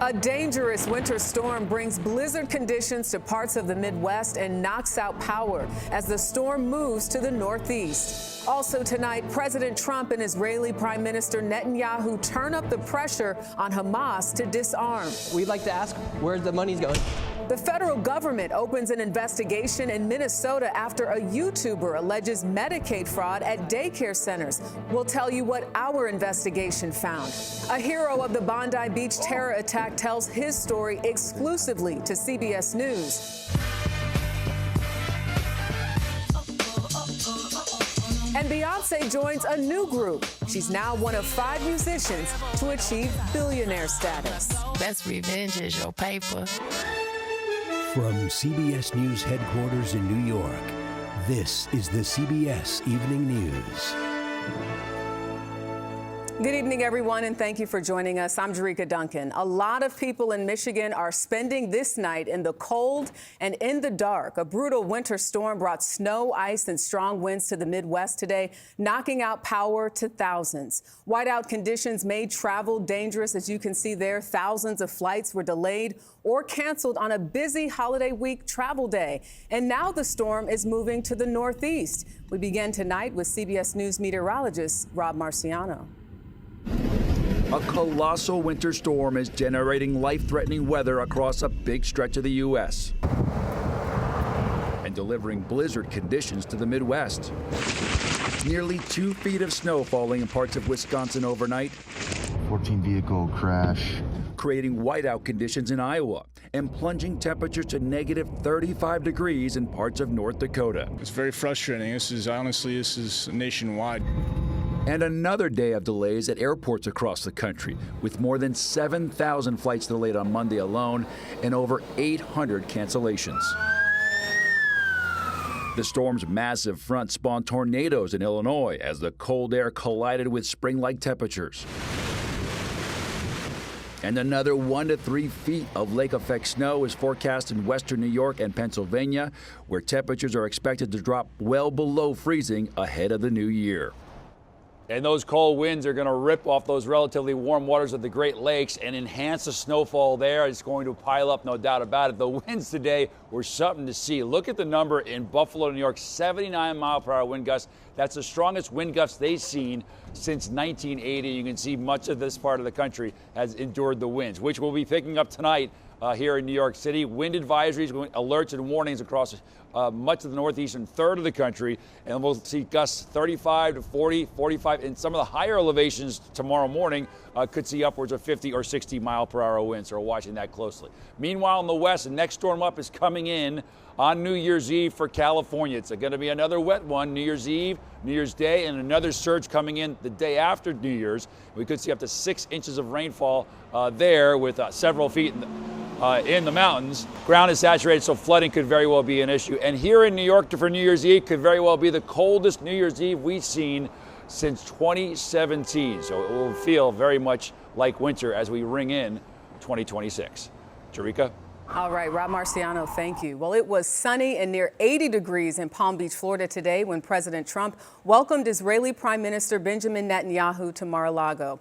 A dangerous winter storm brings blizzard conditions to parts of the Midwest and knocks out power as the storm moves to the Northeast. Also tonight, President Trump and Israeli Prime Minister Netanyahu turn up the pressure on Hamas to disarm. We'd like to ask where the money's going. The federal government opens an investigation in Minnesota after a YouTuber alleges Medicaid fraud at daycare centers. We'll tell you what our investigation found. A hero of the Bondi Beach terror attack tells his story exclusively to CBS News. And Beyonce joins a new group. She's now one of 5 musicians to achieve billionaire status. Best revenge is your paper. From CBS News headquarters in New York, this is the CBS Evening News. Good evening, everyone, and thank you for joining us. I'm Jerika Duncan. A lot of people in Michigan are spending this night in the cold and in the dark. A brutal winter storm brought snow, ice, and strong winds to the Midwest today, knocking out power to thousands. Whiteout conditions made travel dangerous. As you can see there, thousands of flights were delayed or canceled on a busy holiday week travel day. And now the storm is moving to the Northeast. We begin tonight with CBS News meteorologist Rob Marciano. A colossal winter storm is generating life-threatening weather across a big stretch of the U.S. and delivering blizzard conditions to the Midwest. Nearly 2 feet of snow falling in parts of Wisconsin overnight. 14-vehicle crash. Creating whiteout conditions in Iowa and plunging temperatures to negative 35 degrees in parts of North Dakota. It's very frustrating. This is nationwide. And another day of delays at airports across the country, with more than 7,000 flights delayed on Monday alone and over 800 cancellations. The storm's massive front spawned tornadoes in Illinois as the cold air collided with spring-like temperatures. And another 1 to 3 feet of lake-effect snow is forecast in western New York and Pennsylvania, where temperatures are expected to drop well below freezing ahead of the new year. And those cold winds are going to rip off those relatively warm waters of the Great Lakes and enhance the snowfall there. It's going to pile up, no doubt about it. The winds today were something to see. Look at the number in Buffalo, New York, 79-mile-per-hour wind gusts. That's the strongest wind gusts they've seen since 1980. You can see much of this part of the country has endured the winds, which we'll be picking up tonight here in New York City. Wind advisories, alerts and warnings across much of the northeastern third of the country. And we'll see gusts 35 to 40, 45. In some of the higher elevations tomorrow morning could see upwards of 50 or 60 mile-per-hour winds. So we're watching that closely. Meanwhile, in the west, the next storm up is coming in on New Year's Eve for California. It's going to be another wet one, New Year's Eve, New Year's Day, and another surge coming in the day after New Year's. We could see up to 6 inches of rainfall there with several feet in the mountains. Ground is saturated, so flooding could very well be an issue. And here in New York for New Year's Eve could very well be the coldest New Year's Eve we've seen since 2017. So it will feel very much like winter as we ring in 2026. Jerika? All right, Rob Marciano, thank you. Well, it was sunny and near 80 degrees in Palm Beach, Florida today when President Trump welcomed Israeli Prime Minister Benjamin Netanyahu to Mar-a-Lago.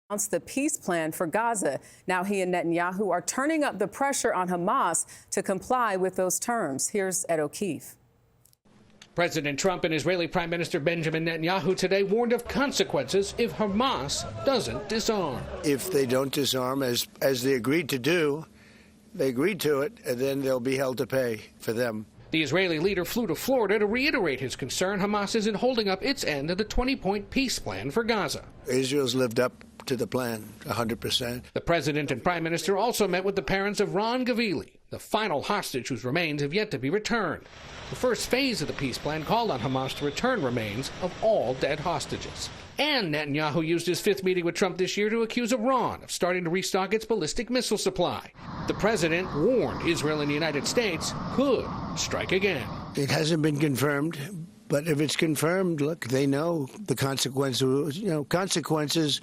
Announced the peace plan for Gaza. Now he and Netanyahu are turning up the pressure on Hamas to comply with those terms. Here's Ed O'Keefe. President Trump and Israeli Prime Minister Benjamin Netanyahu today warned of consequences if Hamas doesn't disarm. If they don't disarm, as they agreed to do, they agreed to it, and then they'll be held to pay for them. The Israeli leader flew to Florida to reiterate his concern Hamas isn't holding up its end of the 20-point peace plan for Gaza. Israel's lived up to the plan 100%. The president and prime minister also met with the parents of Ron Gavili, the final hostage whose remains have yet to be returned. The first phase of the peace plan called on Hamas to return remains of all dead hostages. And Netanyahu used his 5th meeting with Trump this year to accuse Iran of starting to restock its ballistic missile supply. The president warned Israel and the United States could strike again. It hasn't been confirmed, but if it's confirmed, look, they know the consequences. Consequences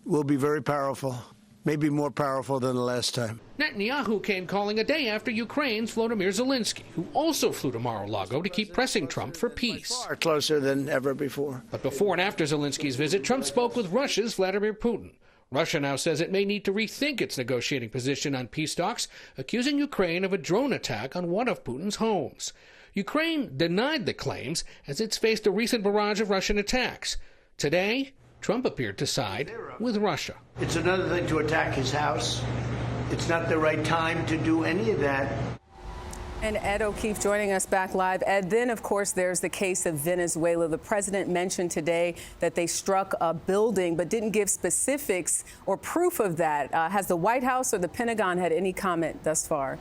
will be very powerful, maybe more powerful than the last time. Netanyahu came calling a day after Ukraine's Volodymyr Zelensky, who also flew to Mar-a-Lago to keep pressing Trump for peace. Far closer than ever before. But before and after Zelensky's visit, Trump spoke with Russia's Vladimir Putin. Russia now says it may need to rethink its negotiating position on peace talks, accusing Ukraine of a drone attack on one of Putin's homes. Ukraine denied the claims as it's faced a recent barrage of Russian attacks. Today, Trump appeared to side with Russia. It's another thing to attack his house. It's not the right time to do any of that. And Ed O'Keefe joining us back live. Ed, then, of course, there's the case of Venezuela. The president mentioned today that they struck a building but didn't give specifics or proof of that. Has the White House or the Pentagon had any comment thus far?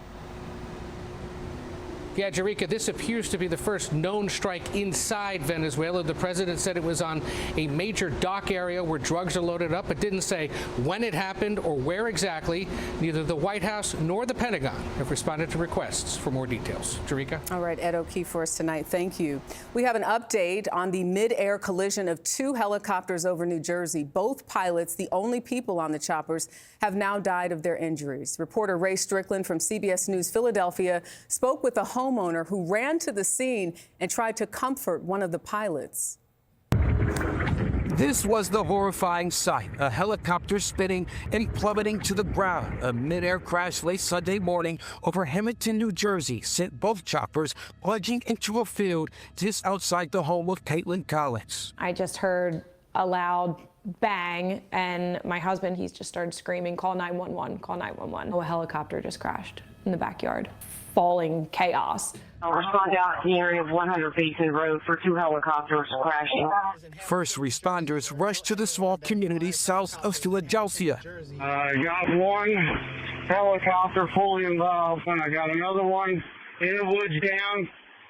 Yeah, Jerika, this appears to be the first known strike inside Venezuela. The president said it was on a major dock area where drugs are loaded up, but didn't say when it happened or where exactly. Neither the White House nor the Pentagon have responded to requests for more details. Jerika? All right, Ed O'Keefe for us tonight. Thank you. We have an update on the mid-air collision of two helicopters over New Jersey. Both pilots, the only people on the choppers, have now died of their injuries. Reporter Ray Strickland from CBS News Philadelphia spoke with a homeowner who ran to the scene and tried to comfort one of the pilots. This was the horrifying sight, a helicopter spinning and plummeting to the ground. A mid-air crash late Sunday morning over Hamilton, New Jersey, sent both choppers plunging into a field just outside the home of Caitlin Collins. I just heard a loud bang, and my husband, he's just started screaming, call 911, call 911. A helicopter just crashed in the backyard. Falling chaos. We're spun out in the area of 100 Basin Road for two helicopters crashing. First responders rushed to the small community south of Philadelphia. Got one helicopter fully involved, and I got another one in the woods down.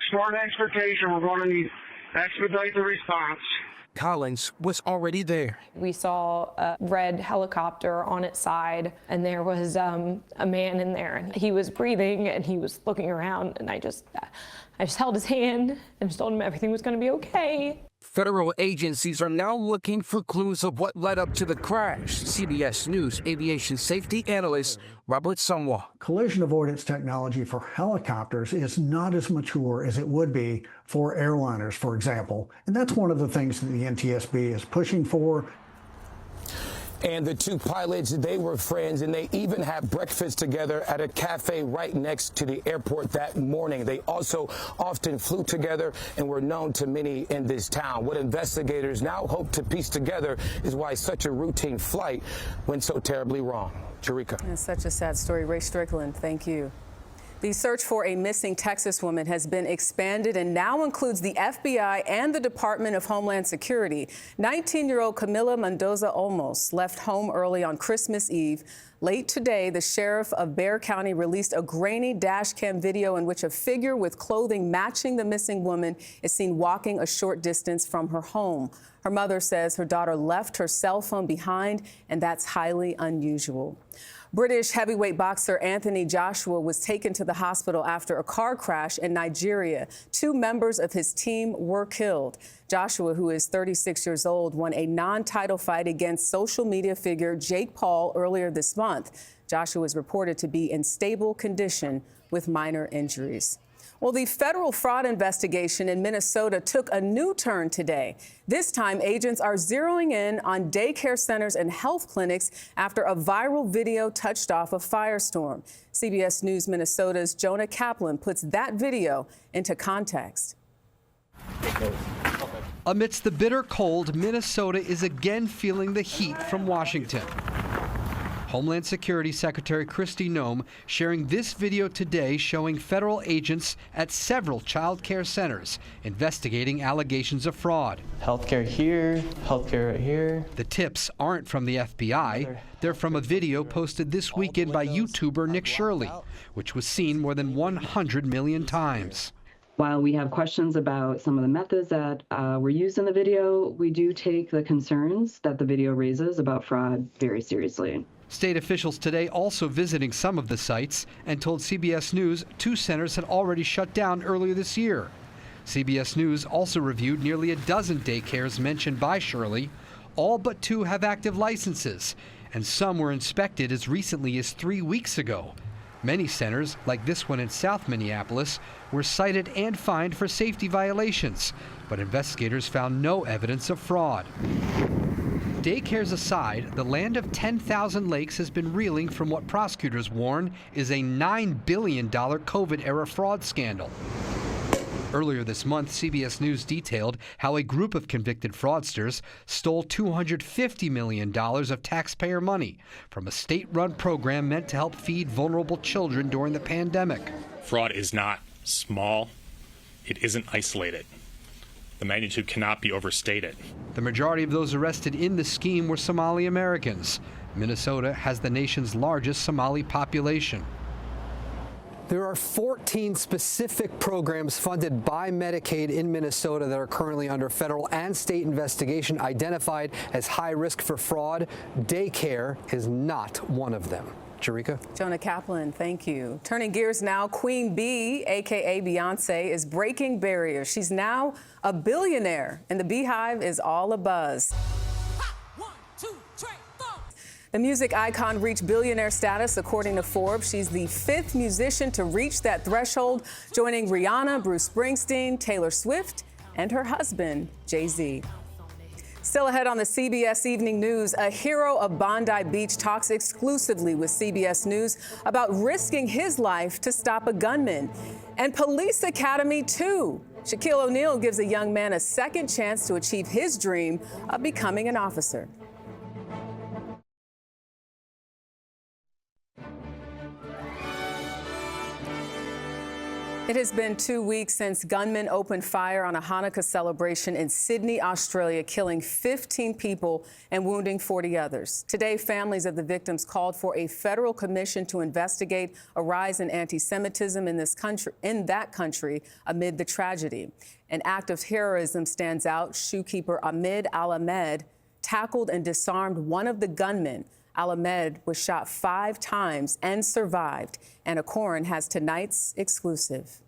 Start exportation. We're going to need to expedite the response. Collins was already there. We saw a red helicopter on its side, and there was a man in there, and he was breathing and he was looking around, and I just held his hand and just told him everything was going to be okay. Federal agencies are now looking for clues of what led up to the crash. CBS News aviation safety analyst Robert Sumwa. Collision avoidance technology for helicopters is not as mature as it would be for airliners, for example. And that's one of the things that the NTSB is pushing for. And the two pilots, they were friends, and they even had breakfast together at a cafe right next to the airport that morning. They also often flew together and were known to many in this town. What investigators now hope to piece together is why such a routine flight went so terribly wrong. Jerika. It's such a sad story. Ray Strickland, thank you. The search for a missing Texas woman has been expanded and now includes the FBI and the Department of Homeland Security. 19-year-old Camila Mendoza Olmos left home early on Christmas Eve. Late today, the sheriff of Bexar County released a grainy dash cam video in which a figure with clothing matching the missing woman is seen walking a short distance from her home. Her mother says her daughter left her cell phone behind, and that's highly unusual. British heavyweight boxer Anthony Joshua was taken to the hospital after a car crash in Nigeria. 2 members of his team were killed. Joshua, who is 36 years old, won a non-title fight against social media figure Jake Paul earlier this month. Joshua is reported to be in stable condition with minor injuries. Well, the federal fraud investigation in Minnesota took a new turn today. This time, agents are zeroing in on daycare centers and health clinics after a viral video touched off a firestorm. CBS News Minnesota's Jonah Kaplan puts that video into context. Amidst the bitter cold, Minnesota is again feeling the heat from Washington. Homeland Security Secretary Kristi Noem sharing this video today showing federal agents at several child care centers investigating allegations of fraud. Healthcare here, healthcare right here. The tips aren't from the FBI. They're from a video posted this weekend by YouTuber Nick Shirley, which was seen more than 100 million times. While we have questions about some of the methods that were used in the video, we do take the concerns that the video raises about fraud very seriously. State officials today also visiting some of the sites and told CBS News 2 centers had already shut down earlier this year. CBS News also reviewed nearly a dozen daycares mentioned by Shirley. All but 2 have active licenses, and some were inspected as recently as 3 weeks ago. Many centers, like this one in South Minneapolis, were cited and fined for safety violations, but investigators found no evidence of fraud. daycares aside, the land of 10,000 lakes has been reeling from what prosecutors warn is a $9 billion COVID-era fraud scandal. Earlier this month, CBS News detailed how a group of convicted fraudsters stole $250 million of taxpayer money from a state-run program meant to help feed vulnerable children during the pandemic. Fraud is not small. It isn't isolated. The magnitude cannot be overstated. The majority of those arrested in the scheme were Somali Americans. Minnesota has the nation's largest Somali population. There are 14 specific programs funded by Medicaid in Minnesota that are currently under federal and state investigation, identified as high risk for fraud. Daycare is not one of them. Jerika? Jonah Kaplan, thank you. Turning gears now, Queen Bee, a.k.a. Beyonce, is breaking barriers. She's now a billionaire, and the Beehive is all abuzz. The music icon reached billionaire status, according to Forbes. She's the 5th musician to reach that threshold, joining Rihanna, Bruce Springsteen, Taylor Swift, and her husband, Jay-Z. Still ahead on the CBS Evening News, a hero of Bondi Beach talks exclusively with CBS News about risking his life to stop a gunman. And Police Academy 2. Shaquille O'Neal gives a young man a second chance to achieve his dream of becoming an officer. It has been 2 weeks since gunmen opened fire on a Hanukkah celebration in Sydney, Australia, killing 15 people and wounding 40 others. Today, families of the victims called for a federal commission to investigate a rise in anti-Semitism in that country amid the tragedy. An act of heroism stands out. Shoekeeper Ahmed Al-Ahmed tackled and disarmed one of the gunmen. Al-Ahmed was shot 5 times and survived. Anna Corin has tonight's exclusive.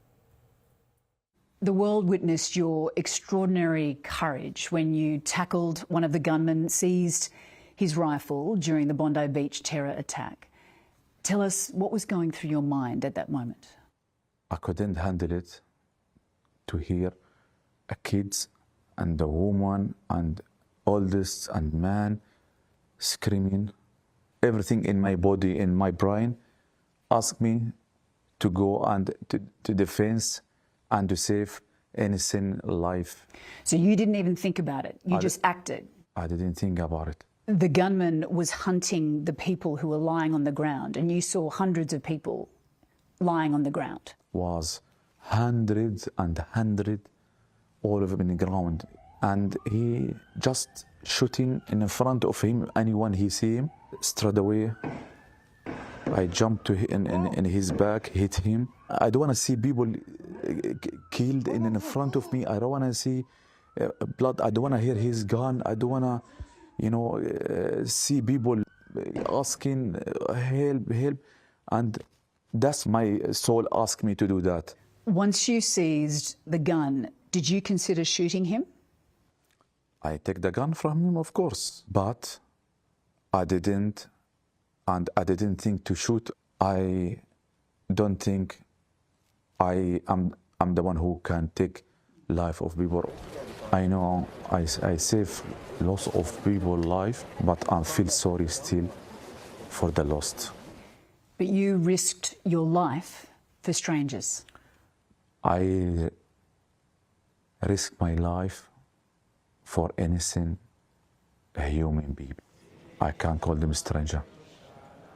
The world witnessed your extraordinary courage when you tackled one of the gunmen, seized his rifle during the Bondi Beach terror attack. Tell us what was going through your mind at that moment. I couldn't handle it to hear a kids and a woman and oldest and man screaming. Everything in my body, in my brain, asked me to go and to defense and to save innocent life. So you didn't even think about it, you just acted. I didn't think about it. The gunman was hunting the people who were lying on the ground, and you saw hundreds of people lying on the ground. Was hundreds and hundreds all over the ground, and he just shooting in front of him. Anyone he see him, straight away I jumped to in his back, hit him. I don't want to see people killed in front of me. I don't want to see blood. I don't want to hear his gun. I don't want to, see people asking help. And that's my soul asked me to do that. Once you seized the gun, did you consider shooting him? I take the gun from him, of course, but I didn't, and I didn't think to shoot. I don't think I'm the one who can take life of people. I know I save lots of people's life, but I feel sorry still for the lost. But you risked your life for strangers. I risk my life for innocent human being. I can't call them stranger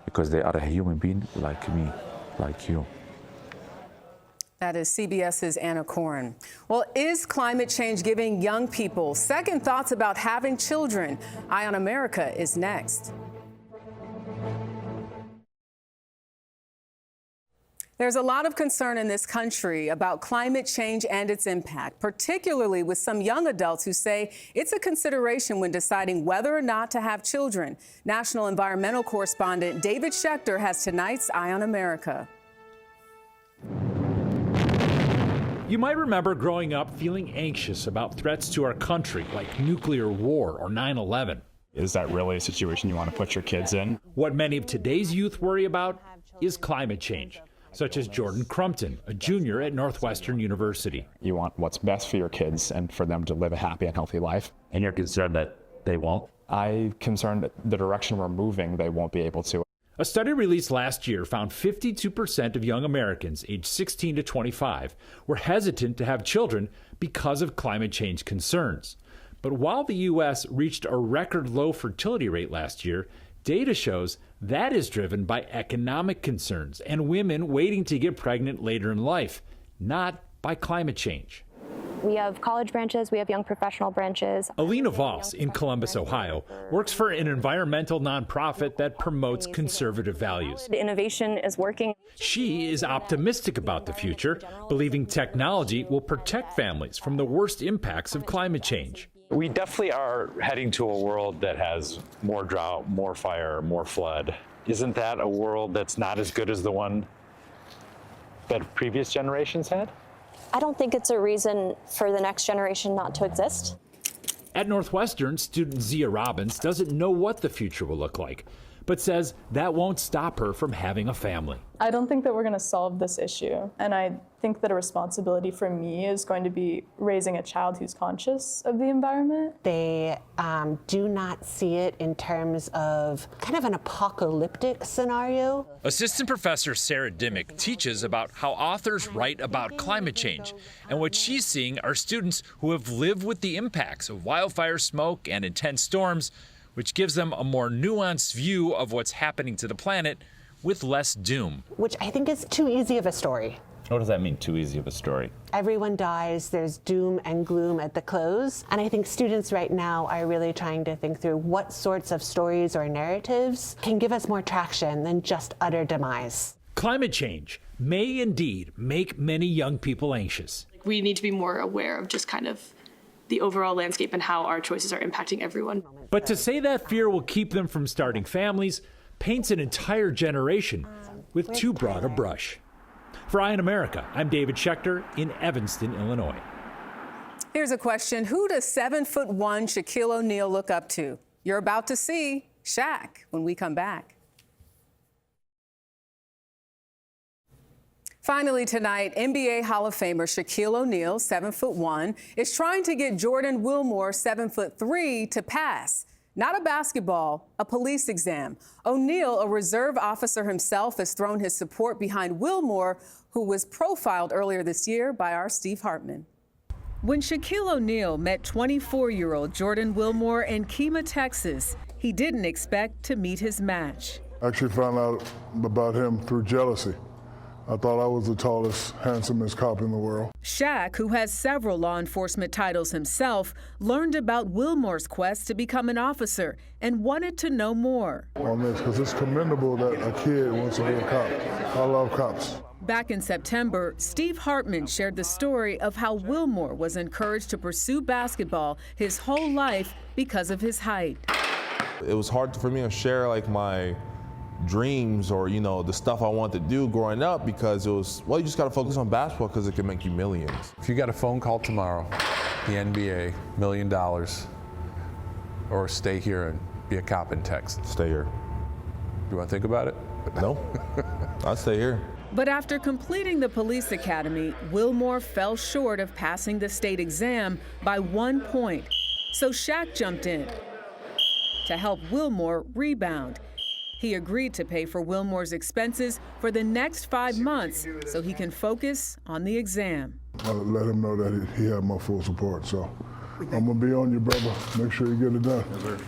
because they are a human being like me, like you. That is CBS's Anna Corin. Well, is climate change giving young people second thoughts about having children? Eye on America is next. There's a lot of concern in this country about climate change and its impact, particularly with some young adults who say it's a consideration when deciding whether or not to have children. National environmental correspondent David Schechter has tonight's Eye on America. You might remember growing up feeling anxious about threats to our country like nuclear war or 9/11. Is that really a situation you want to put your kids in? What many of today's youth worry about is climate change, such as Jordan Crumpton, a junior at Northwestern University. You want what's best for your kids and for them to live a happy and healthy life. And you're concerned that they won't? I'm concerned that the direction we're moving, they won't be able to. A study released last year found 52% of young Americans aged 16 to 25 were hesitant to have children because of climate change concerns. But while the U.S. reached a record low fertility rate last year, data shows that is driven by economic concerns and women waiting to get pregnant later in life, not by climate change. We have college branches, we have young professional branches. Alina Voss in Columbus, Ohio, works for an environmental nonprofit that promotes conservative values. Innovation is working. She is optimistic about the future, believing technology will protect families from the worst impacts of climate change. We definitely are heading to a world that has more drought, more fire, more flood. Isn't that a world that's not as good as the one that previous generations had? I don't think it's a reason for the next generation not to exist. At Northwestern, student Zia Robbins doesn't know what the future will look like, but says that won't stop her from having a family. I don't think that we're going to solve this issue, and I think that a responsibility for me is going to be raising a child who's conscious of the environment. They do not see it in terms of kind of an apocalyptic scenario. Assistant Professor Sarah Dimmick teaches about how authors write about climate change, and what she's seeing are students who have lived with the impacts of wildfire smoke and intense storms, which gives them a more nuanced view of what's happening to the planet with less doom. Which I think is too easy of a story. What does that mean, too easy of a story? Everyone dies, there's doom and gloom at the close. And I think students right now are really trying to think through what sorts of stories or narratives can give us more traction than just utter demise. Climate change may indeed make many young people anxious. We need to be more aware of just kind of the overall landscape and how our choices are impacting everyone. But to say that fear will keep them from starting families paints an entire generation with too broad a brush. For Eye on America, I'm David Schechter in Evanston, Illinois. Here's a question. Who does 7'1" Shaquille O'Neal look up to? You're about to see Shaq when we come back. Finally tonight, NBA Hall of Famer Shaquille O'Neal, 7'1", is trying to get Jordan Wilmore, 7'3", to pass. Not a basketball, a police exam. O'Neal, a reserve officer himself, has thrown his support behind Wilmore, who was profiled earlier this year by our Steve Hartman. When Shaquille O'Neal met 24-year-old Jordan Wilmore in Kemah, Texas, he didn't expect to meet his match. I actually found out about him through jealousy. I thought I was the tallest, handsomest cop in the world. Shaq, who has several law enforcement titles himself, learned about Wilmore's quest to become an officer and wanted to know more. On this, because it's commendable that a kid wants to be a cop. I love cops. Back in September, Steve Hartman shared the story of how Wilmore was encouraged to pursue basketball his whole life because of his height. It was hard for me to share like my dreams or, the stuff I wanted to do growing up because it was, well, you just got to focus on basketball because it can make you millions. If you got a phone call tomorrow, the NBA, $1 million, or stay here and be a cop in Texas. Stay here. You want to think about it? No, I'll stay here. But after completing the police academy, Wilmore fell short of passing the state exam by 1 point. So Shaq jumped in to help Wilmore rebound. He agreed to pay for Wilmore's expenses for the next 5 months so he can focus on the exam. I let him know that he had my full support, so I'm going to be on you, brother. Make sure you get it done.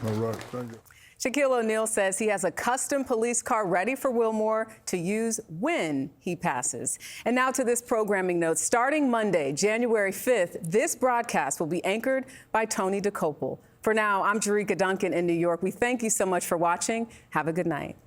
All right, thank you. Shaquille O'Neal says he has a custom police car ready for Wilmore to use when he passes. And now to this programming note. Starting Monday, January 5th, this broadcast will be anchored by Tony DeCopel. For now, I'm Jerika Duncan in New York. We thank you so much for watching. Have a good night.